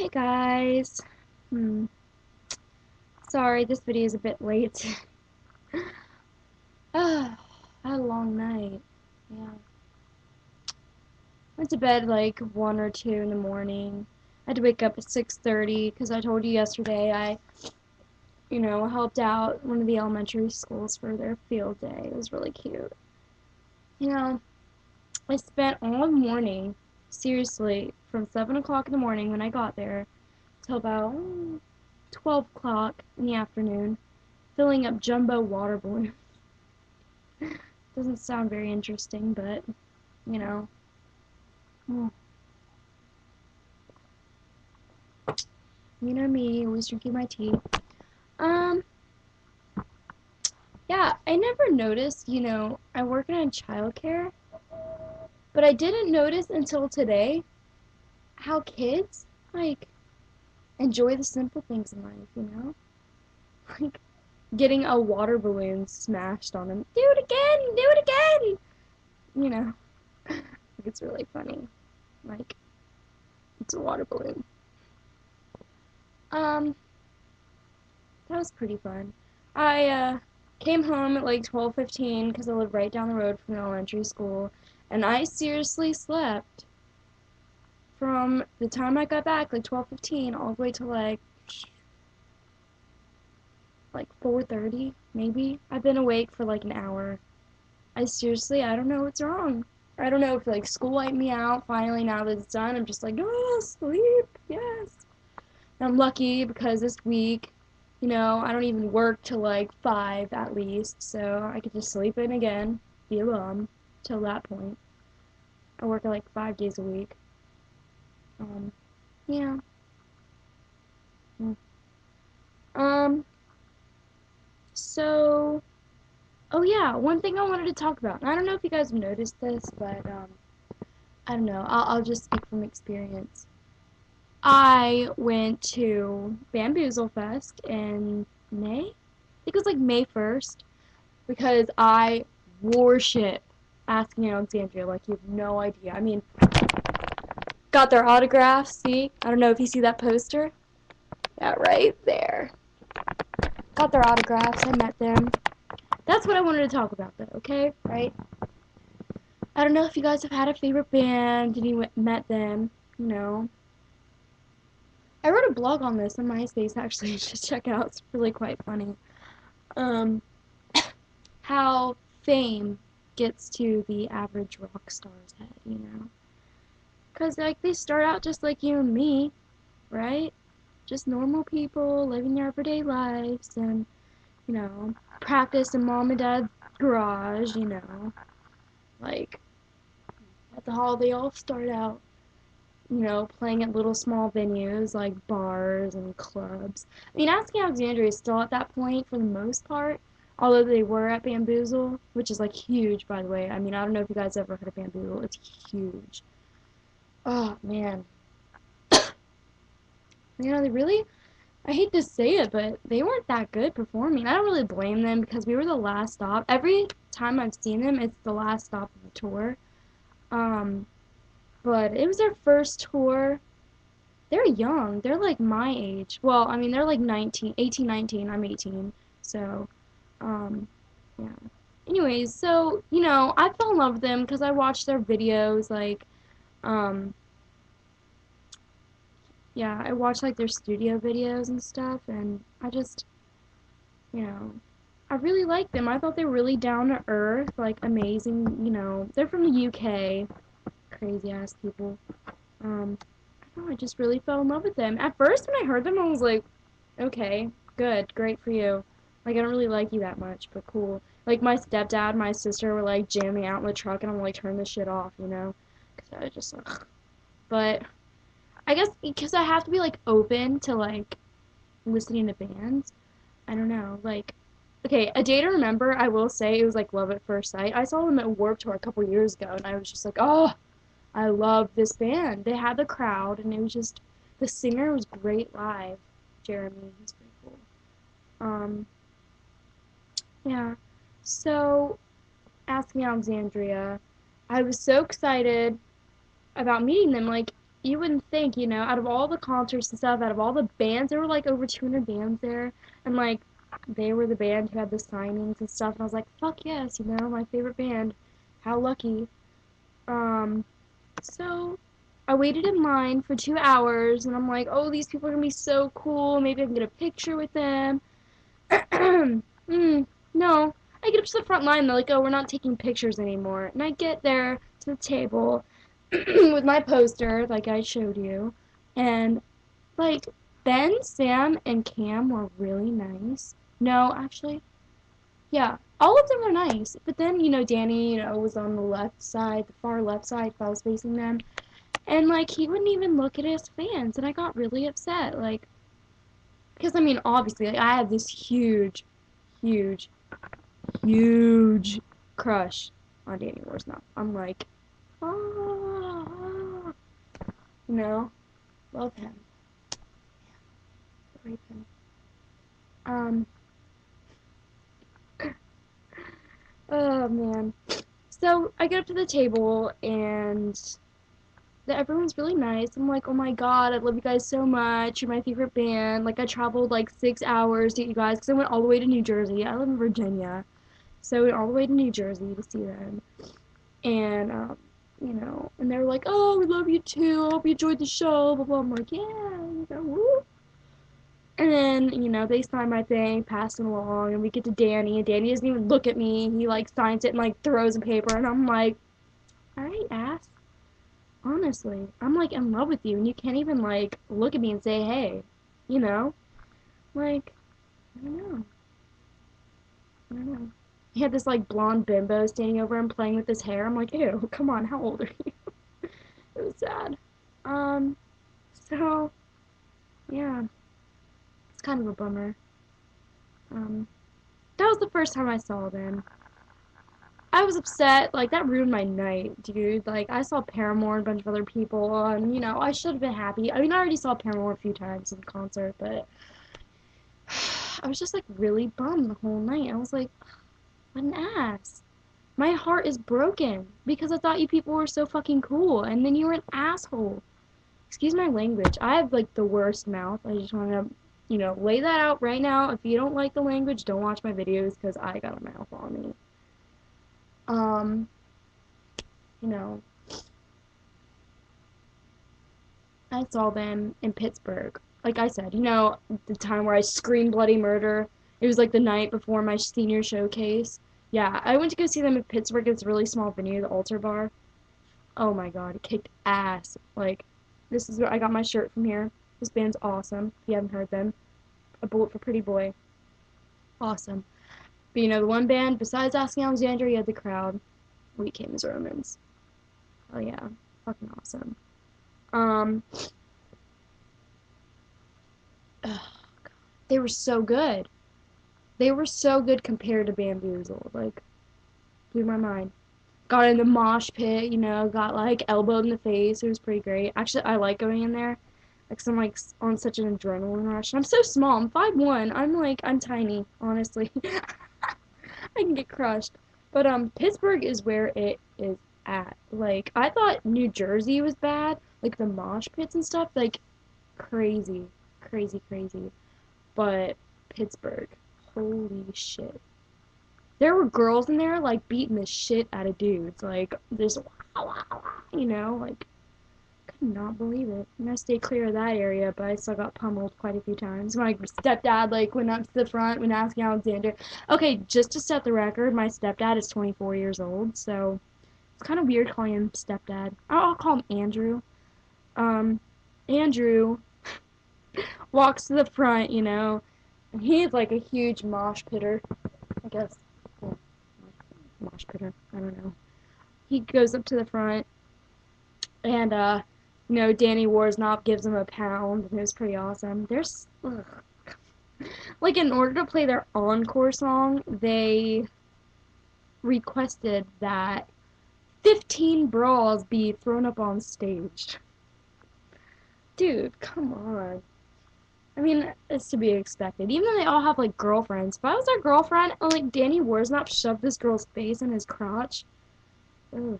Hey guys. Hmm. Sorry, this video is a bit late. Ah, I had a long night. Yeah. Went to bed like 1 or 2 in the morning. I had to wake up at 6:30 because I told you yesterday I helped out one of the elementary schools for their field day. It was really cute. You know, I spent all morning, seriously, from 7 o'clock in the morning when I got there till about 12 o'clock in the afternoon, filling up jumbo water balloons. Doesn't sound very interesting, but, you know. Mm. You know me, always drinking my tea. Um, yeah, I never noticed, I work in childcare, but I didn't notice until today how kids, like, enjoy the simple things in life. Like, getting a water balloon smashed on them. Do it again! Do it again! You know, I think it's really funny. Like, it's a water balloon. Um, That was pretty fun. I came home at like 12:15 because I live right down the road from the elementary school, and I seriously slept from the time I got back, like 12:15, all the way to like 4:30, maybe. I've been awake for like an hour. I don't know what's wrong. I don't know if like school wiped me out. Finally, now that it's done, I'm just like, oh, sleep, yes. I'm lucky because this week, I don't even work till like 5 at least, so I could just sleep in again, be a bum, till that point. I work like 5 days a week. Um, yeah. Mm. Um, so, oh yeah, one thing I wanted to talk about. And I don't know if you guys have noticed this, but, I don't know, I'll just speak from experience. I went to Bamboozle Fest in May? I think it was like May 1st. Because I worship Asking Alexandria like you have no idea. I mean, got their autographs, see? I don't know if you see that poster. Yeah, right there. Got their autographs, I met them. That's what I wanted to talk about though, okay? Right? I don't know if you guys have had a favorite band and you met them, you know. I wrote a blog on this on MySpace actually, just check it out, it's really quite funny. Um, how fame gets to the average rock star's head. Because, like, they start out just like you and me, right? Just normal people living their everyday lives and, practice in mom and dad's garage. Like, at the hall, they all start out, playing at little small venues like bars and clubs. I mean, Asking Alexandria is still at that point for the most part, although they were at Bamboozle, which is, like, huge, by the way. I mean, I don't know if you guys ever heard of Bamboozle. It's huge. Oh, man. They really, I hate to say it, but they weren't that good performing. I don't really blame them because we were the last stop. Every time I've seen them, it's the last stop of the tour. Um, but it was their first tour. They're young. They're like my age. Well, I mean, they're like 19, 18, 19. I'm 18. So, um, yeah. Anyways, so, I fell in love with them because I watched their videos, like, um, yeah, I watched, like, their studio videos and stuff, and you know, I really liked them. I thought they were really down to earth, like amazing. They're from the UK, crazy ass people. I don't know, I just really fell in love with them. At first, when I heard them, I was like, okay, good, great for you. Like, I don't really like you that much, but cool. Like, my stepdad, my sister were like jamming out in the truck, and I'm like, turn this shit off. Because I was just like, but I guess because I have to be like open to like listening to bands. I don't know, like, okay, a day to remember, I will say, it was like love at first sight. I saw them at Warped Tour a couple years ago, and I was just like, oh, I love this band. They had the crowd, and it was just, the singer was great live. Jeremy, he's pretty cool. Um, yeah. So, Asking Alexandria, I was so excited about meeting them. Like, you wouldn't think, out of all the concerts and stuff, out of all the bands, there were like over 200 bands there, and like they were the band who had the signings and stuff, and I was like, fuck yes, my favorite band. How lucky. Um, so I waited in line for 2 hours, and I'm like, oh, these people are gonna be so cool. Maybe I can get a picture with them. No. I get up to the front line, they're like, oh, we're not taking pictures anymore. And I get there to the table with my poster, like I showed you, and like Ben, Sam, and Cam were really nice. No, actually, yeah, all of them were nice. But then, Danny, was on the left side, the far left side, if I was facing them, and like he wouldn't even look at his fans, and I got really upset, like, because I mean, obviously, like, I have this huge, huge, huge crush on Danny Warsnop. I'm like, oh, you know, love him, rape him. Um, oh man. So I get up to the table and everyone's really nice. I'm like, oh my god, I love you guys so much. You're my favorite band. Like I traveled like 6 hours to get you guys because I went all the way to New Jersey. I live in Virginia, so I went all the way to New Jersey to see them. And and they were like, oh, we love you too. I hope you enjoyed the show. Blah blah. I'm like, yeah, woo. And then, they sign my thing, pass it along, and we get to Danny, and Danny doesn't even look at me. He, like, signs it and, like, throws a paper, and I'm like, alright, ass. Honestly, I'm, like, in love with you, and you can't even, like, look at me and say, hey, you know? Like, I don't know. I don't know. He had this, like, blonde bimbo standing over him playing with his hair. I'm like, ew, come on, how old are you? It was sad. Um, so, yeah, it's kind of a bummer. Um, that was the first time I saw them. I was upset. Like, that ruined my night, dude. Like, I saw Paramore and a bunch of other people, and, I should have been happy. I mean, I already saw Paramore a few times in concert, but I was just, like, really bummed the whole night. I was like, what an ass. My heart is broken because I thought you people were so fucking cool, and then you were an asshole. Excuse my language. I have, like, the worst mouth. I just want to, lay that out right now. If you don't like the language, don't watch my videos because I got a mouth on me. Um, you know, I saw them in Pittsburgh. Like I said, the time where I screamed bloody murder. It was like the night before my senior showcase. Yeah, I went to go see them in Pittsburgh. It's a really small venue, the Altar Bar. Oh my god, it kicked ass. Like, this is where I got my shirt from here. This band's awesome. If you haven't heard them, A Bullet for Pretty Boy. Awesome. But the one band, besides Asking Alexandria, you had the crowd. We came as Romans. Oh yeah, fucking awesome. Um, they were so good. They were so good compared to Bamboozled. Like, blew my mind. Got in the mosh pit, got like elbowed in the face. It was pretty great. Actually, I like going in there. Like, 'cause I'm like on such an adrenaline rush. And I'm so small. I'm 5'1". I'm tiny, honestly. I can get crushed. But Pittsburgh is where it is at. Like, I thought New Jersey was bad, like the mosh pits and stuff, like crazy, crazy, crazy. But Pittsburgh, holy shit. There were girls in there like beating the shit out of dudes, like just wow, wow, wow, like could not believe it. I'm gonna stay clear of that area, but I still got pummeled quite a few times. My stepdad like went up to the front when asking Alexander. Okay, just to set the record, my stepdad is 24 years old, so it's kind of weird calling him stepdad. I'll call him Andrew. Um, Andrew walks to the front, and he's like a huge mosh pitter, I guess. Yeah, mosh pitter. I don't know. He goes up to the front, and Danny Warsnop gives him a pound, and it was pretty awesome. There's like in order to play their encore song, they requested that 15 bras be thrown up on stage. Dude, come on. I mean, it's to be expected. Even though they all have like girlfriends. If I was their girlfriend and like Danny Warsnop shoved this girl's face in his crotch, oof.